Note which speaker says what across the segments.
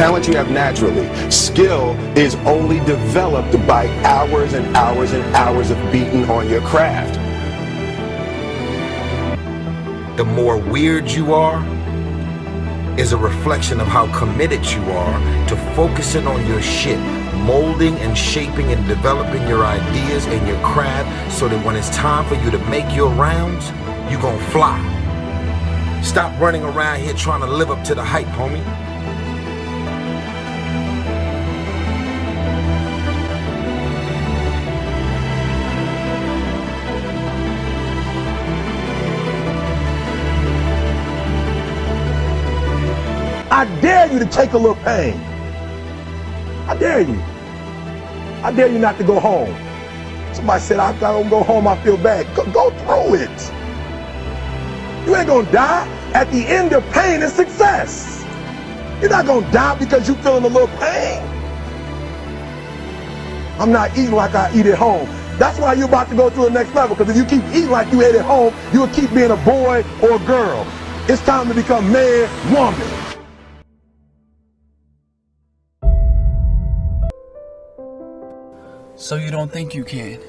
Speaker 1: talent you have naturally. Skill is only developed by hours and hours and hours of beating on your craft.
Speaker 2: The more weird you are is a reflection of how committed you are to focusing on your shit, molding and shaping and developing your ideas and your craft so that when it's time for you to make your rounds, you gon' fly. Stop running around here trying to live up to the hype, homie.
Speaker 3: I dare you to take a little pain. I dare you. I dare you not to go home. Somebody said, I don't go home, I feel bad. Go through it. You ain't gonna die. At the end of pain is success. You're not gonna die because you're feeling a little pain. I'm not eating like I eat at home. That's why you're about to go to the next level, because if you keep eating like you ate at home, you'll keep being a boy or a girl. It's time to become man, woman.
Speaker 4: So you don't think you can?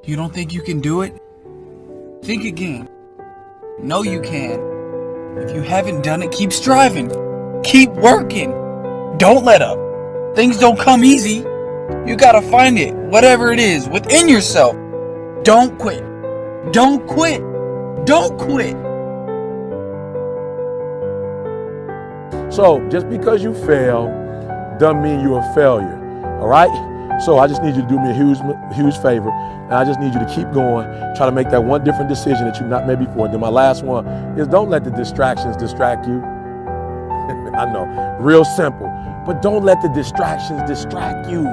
Speaker 4: You don't think you can do it? Think again. No, you can. If you haven't done it, keep striving. Keep working. Don't let up. Things don't come easy. You gotta find it, whatever it is, within yourself. Don't quit. Don't quit. Don't quit.
Speaker 3: So just because you fail doesn't mean you're a failure, all right? So I just need you to do me a huge favor, and I just need you to keep going, try to make that one different decision that you've not made before. And then my last one is don't let the distractions distract you. I know, real simple, but don't let the distractions distract you.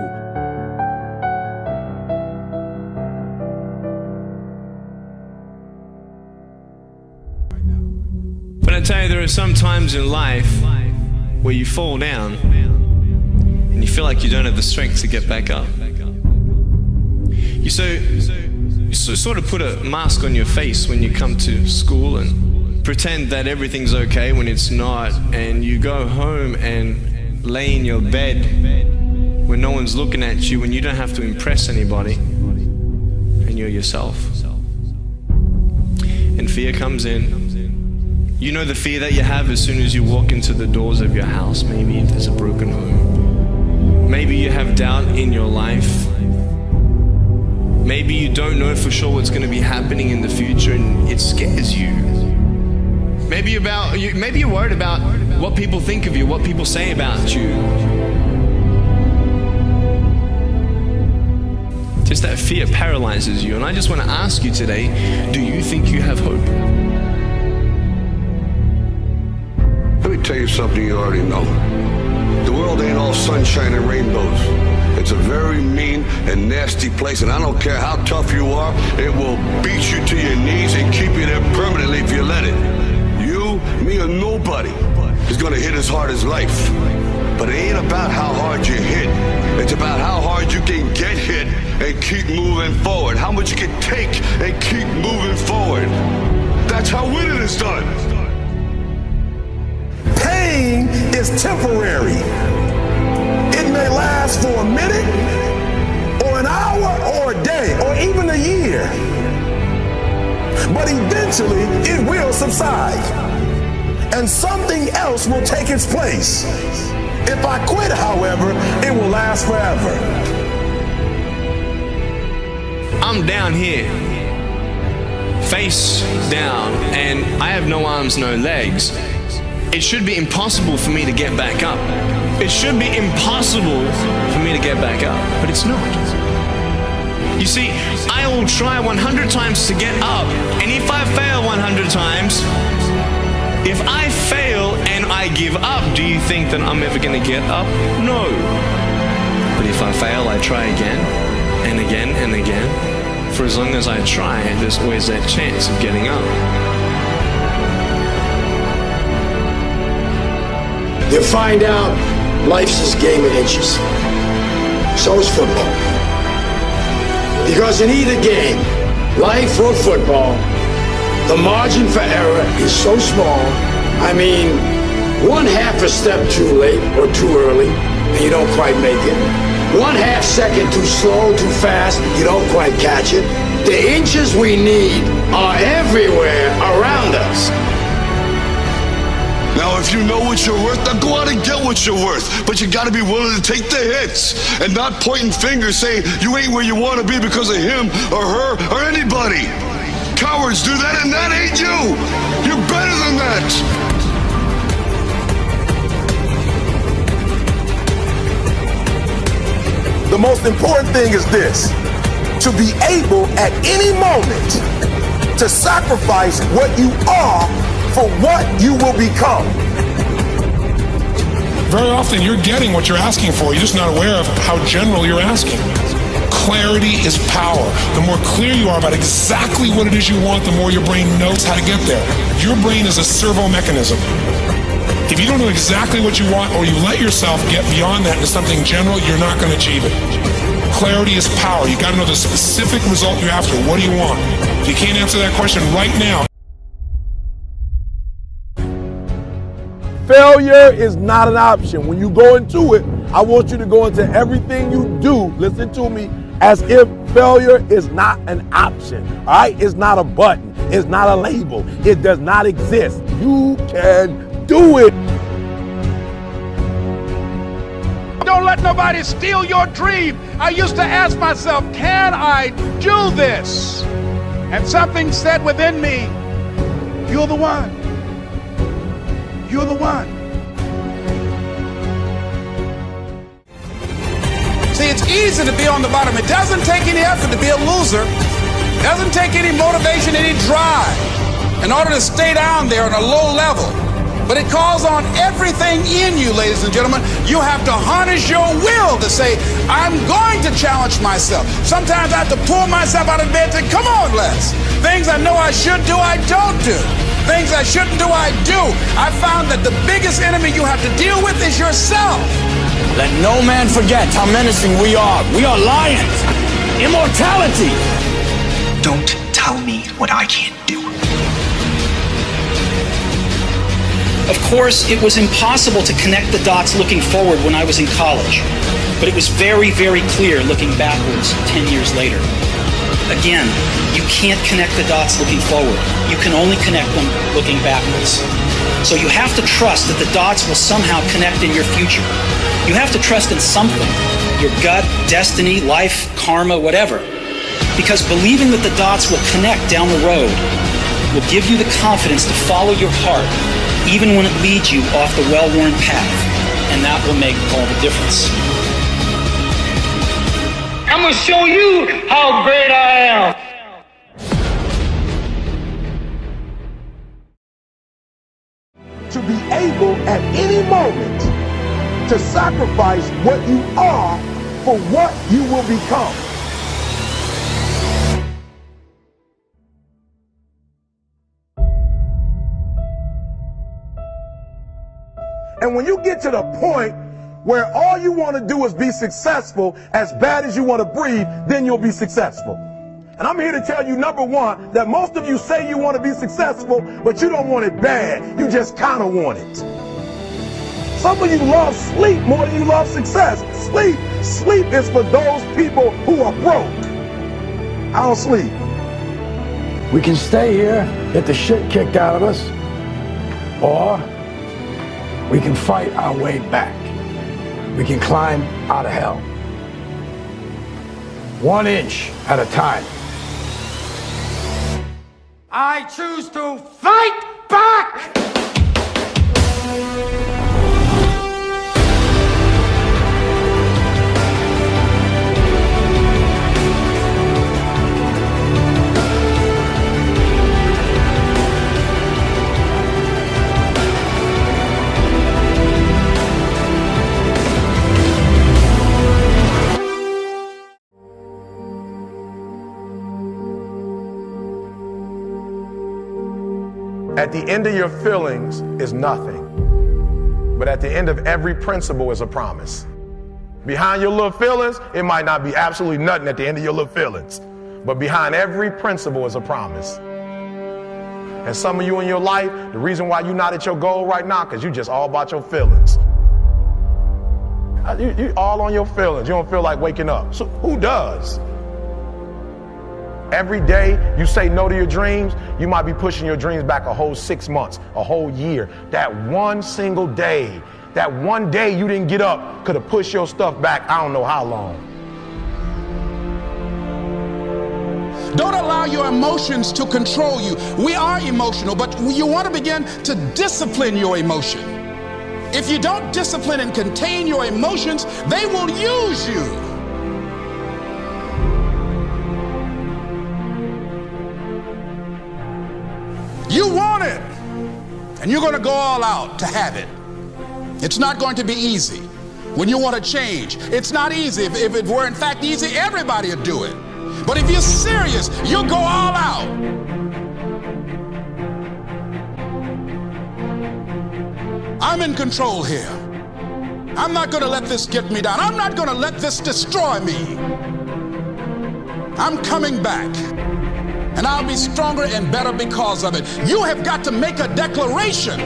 Speaker 5: But I tell you, there are some times in life where you fall down and you feel like you don't have the strength to get back up. You sort of put a mask on your face when you come to school and pretend that everything's okay when it's not, and you go home and lay in your bed when no one's looking at you, when you don't have to impress anybody, and you're yourself. And fear comes in. You know the fear that you have as soon as you walk into the doors of your house. Maybe there's a broken home. Maybe you have doubt in your life. Maybe you don't know for sure what's going to be happening in the future and it scares you. Maybe you're worried about what people think of you, what people say about you. Just that fear paralyzes you. And I just want to ask you today, do you think you have hope?
Speaker 6: Let me tell you something you already know. The world ain't all sunshine and rainbows. It's a very mean and nasty place, and I don't care how tough you are, it will beat you to your knees and keep you there permanently if you let it. You, me, or nobody is gonna hit as hard as life. But it ain't about how hard you hit. It's about how hard you can get hit and keep moving forward. How much you can take and keep moving forward. That's how winning is done.
Speaker 3: Pain is temporary. It may last for a minute, or an hour, or a day, or even a year. But eventually, it will subside, and something else will take its place. If I quit, however, it will last forever.
Speaker 5: I'm down here, face down, and I have no arms, no legs. It should be impossible for me to get back up. It should be impossible for me to get back up, but it's not. You see, I will try 100 times to get up, and if I fail 100 times, if I fail and I give up, do you think that I'm ever going to get up? No. But if I fail, I try again, and again, and again. For as long as I try, there's always that chance of getting up.
Speaker 7: You find out life's this game of inches. So is football. Because in either game, life or football, the margin for error is so small. I mean, One half a step too late or too early, and you don't quite make it. 1/2 second too slow, too fast, you don't quite catch it. The inches we need are everywhere around us.
Speaker 6: Now, if you know what you're worth, now go out and get what you're worth. But you gotta be willing to take the hits and not pointing fingers saying you ain't where you wanna be because of him or her or anybody. Cowards do that, and that ain't you. You're better than that.
Speaker 3: The most important thing is this: to be able at any moment to sacrifice what you are for what you will become.
Speaker 8: Very often you're getting what you're asking for. You're just not aware of how general you're asking. Clarity is power. The more clear you are about exactly what it is you want, the more your brain knows how to get there. Your brain is a servo mechanism. If you don't know exactly what you want, or you let yourself get beyond that into something general, you're not going to achieve it. Clarity is power. You got to know the specific result you're after. What do you want? If you can't answer that question right now,
Speaker 3: Failure is not an option. When you go into it, I want you to go into everything you do, listen to me, as if failure is not an option. All right? It's not a button. It's not a label. It does not exist. You can do it.
Speaker 9: Don't let nobody steal your dream. I used to ask myself, can I do this? And something said within me, you're the one. You're the one. See, it's easy to be on the bottom. It doesn't take any effort to be a loser. It doesn't take any motivation, any drive in order to stay down there on a low level. But it calls on everything in you, ladies and gentlemen. You have to harness your will to say, I'm going to challenge myself. Sometimes I have to pull myself out of bed and say, come on, Les. Things I know I should do, I don't do. Things I shouldn't do, I do. I found that the biggest enemy you have to deal with is yourself.
Speaker 10: Let no man forget how menacing we are. We are lions. Immortality.
Speaker 11: Don't tell me what I can't do.
Speaker 12: Of course, it was impossible to connect the dots looking forward when I was in college, but it was very, very clear looking backwards 10 years later. Again, you can't connect the dots looking forward. You can only connect them looking backwards. So you have to trust that the dots will somehow connect in your future. You have to trust in something, your gut, destiny, life, karma, whatever. Because believing that the dots will connect down the road will give you the confidence to follow your heart, even when it leads you off the well-worn path. And that will make all the difference.
Speaker 10: I'm gonna show you how great I am.
Speaker 3: To be able at any moment to sacrifice what you are for what you will become. And when you get to the point where all you want to do is be successful as bad as you want to breathe, then you'll be successful. And I'm here to tell you, number one, that most of you say you want to be successful, but you don't want it bad. You just kind of want it. Some of you love sleep more than you love success. Sleep is for those people who are broke. I don't sleep.
Speaker 7: We can stay here, get the shit kicked out of us, or we can fight our way back. We can climb out of hell. 1 inch at a time.
Speaker 9: I choose to fight back!
Speaker 3: At the end of your feelings is nothing, but at the end of every principle is a promise. Behind your little feelings, it might not be absolutely nothing at the end of your little feelings, but behind every principle is a promise. And some of you in your life, the reason why you're not at your goal right now, because you just all about your feelings. You all on your feelings. You don't feel like waking up. So who does? Every day you say no to your dreams, you might be pushing your dreams back a whole 6 months, a whole year. That one single day, that one day you didn't get up could have pushed your stuff back I don't know how long.
Speaker 9: Don't allow your emotions to control you. We are emotional, but you want to begin to discipline your emotion. If you don't discipline and contain your emotions, they will use you. You want it, and you're going to go all out to have it. It's not going to be easy. When you want to change, it's not easy. If it were in fact easy, everybody would do it. But if you're serious, you'll go all out. I'm in control here. I'm not going to let this get me down. I'm not going to let this destroy me. I'm coming back. And I'll be stronger and better because of it. You have got to make a declaration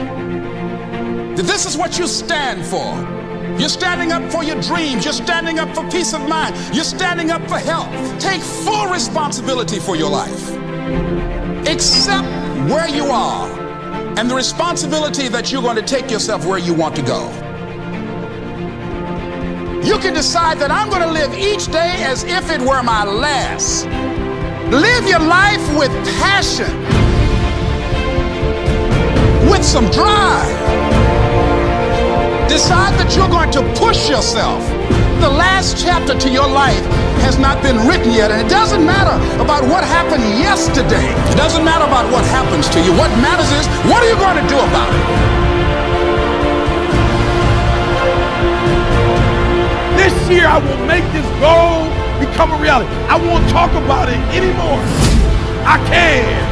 Speaker 9: that this is what you stand for. You're standing up for your dreams. You're standing up for peace of mind. You're standing up for health. Take full responsibility for your life. Accept where you are and the responsibility that you're going to take yourself where you want to go. You can decide that I'm going to live each day as if it were my last. Live your life with passion, with some drive. Decide that you're going to push yourself. The last chapter to your life has not been written yet, and it doesn't matter about what happened yesterday. It doesn't matter about what happens to you. What matters is, what are you going to do about it?
Speaker 13: This year I will make this goal become a reality. I won't talk about it anymore. I can.